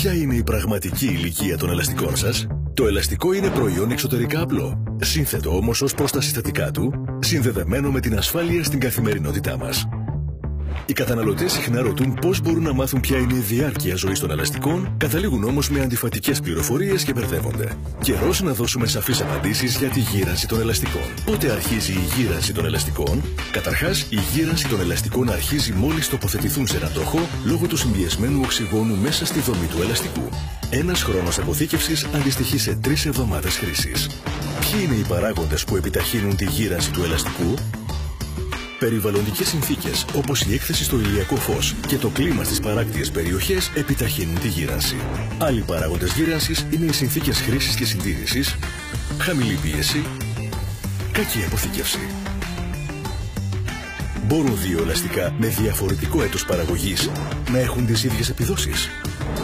Ποια είναι η πραγματική ηλικία των ελαστικών σας? Το ελαστικό είναι προϊόν εξωτερικά απλό, σύνθετο όμως ως προς τα συστατικά του, συνδεδεμένο με την ασφάλεια στην καθημερινότητά μας. Οι καταναλωτές συχνά ρωτούν πώς μπορούν να μάθουν ποια είναι η διάρκεια ζωής των ελαστικών, καταλήγουν όμως με αντιφατικές πληροφορίες και μπερδεύονται. Καιρός να δώσουμε σαφείς απαντήσεις για τη γύρανση των ελαστικών. Πότε αρχίζει η γύρανση των ελαστικών? Καταρχάς, η γύρανση των ελαστικών αρχίζει μόλις τοποθετηθούν σε έναν τροχό λόγω του συμπιεσμένου οξυγόνου μέσα στη δομή του ελαστικού. Ένας χρόνος αποθήκευσης αντιστοιχεί σε 3 εβδομάδες χρήσης. Ποιοι είναι οι παράγοντες που επιταχύνουν τη γύρανση του ελαστικού? Περιβαλλοντικές συνθήκες, όπως η έκθεση στο ηλιακό φως και το κλίμα στις παράκτιες περιοχές, επιταχύνουν τη γύρανση. Άλλοι παράγοντες γύρανσης είναι οι συνθήκες χρήσης και συντήρησης, χαμηλή πίεση, κακή αποθήκευση. Μπορούν δύο ελαστικά με διαφορετικό έτος παραγωγής να έχουν τις ίδιες επιδόσεις?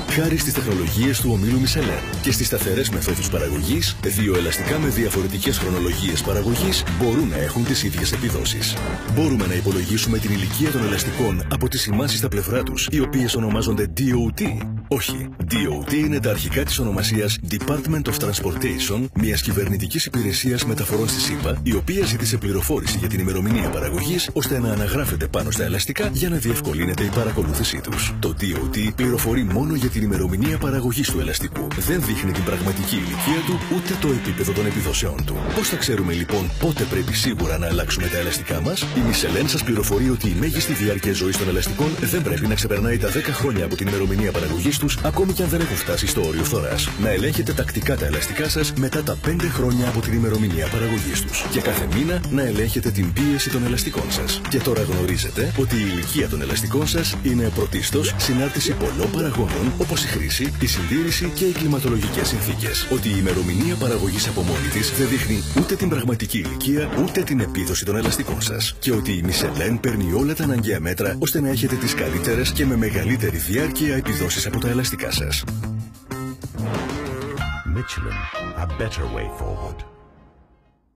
Χάρη στις τεχνολογίες του ομίλου Michelin και στις σταθερές μεθόδους παραγωγής, δύο ελαστικά με διαφορετικές χρονολογίες παραγωγής μπορούν να έχουν τις ίδιες επιδόσεις. Μπορούμε να υπολογίσουμε την ηλικία των ελαστικών από τις σημάσεις στα πλευρά τους, οι οποίες ονομάζονται DOT. Όχι, DOT είναι τα αρχικά της ονομασίας Department of Transportation, μιας κυβερνητικής υπηρεσίας μεταφορών στη ΣΥΠΑ, η οποία ζήτησε πληροφόρηση για την ημερομηνία παραγωγής, ώστε να αναγράφεται πάνω στα ελαστικά για να διευκολύνεται η παρακολούθησή τους. Το DOT πληροφορεί μόνο για την ημερομηνία παραγωγής του ελαστικού. Δεν δείχνει την πραγματική ηλικία του ούτε το επίπεδο των επιδόσεών του. Πώς θα ξέρουμε λοιπόν πότε πρέπει σίγουρα να αλλάξουμε τα ελαστικά μας? Η Michelin σας πληροφορεί ότι η μέγιστη διάρκεια ζωής των ελαστικών δεν πρέπει να ξεπερνάει τα 10 χρόνια από την ημερομηνία παραγωγής τους, ακόμη και αν δεν έχουν φτάσει στο όριο φθοράς. Να ελέγχετε τακτικά τα ελαστικά σας μετά τα 5 χρόνια από την ημερομηνία παραγωγής τους. Και κάθε μήνα να ελέγχετε την πίεση των ελαστικών σας. Και τώρα γνωρίζετε ότι η ηλικία των ελαστικών σας είναι πρωτίστως συνάρτηση πολλών παραγόντων, όπως η χρήση, η συντήρηση και οι κλιματολογικές συνθήκες. Ότι η ημερομηνία παραγωγής από μόνη της δεν δείχνει ούτε την πραγματική ηλικία ούτε την επίδοση των ελαστικών σας. Και ότι η Michelin παίρνει όλα τα αναγκαία μέτρα ώστε να έχετε τις καλύτερες και με μεγαλύτερη διάρκεια επιδόσεις από τα ελαστικά σας. Michelin, a better way forward.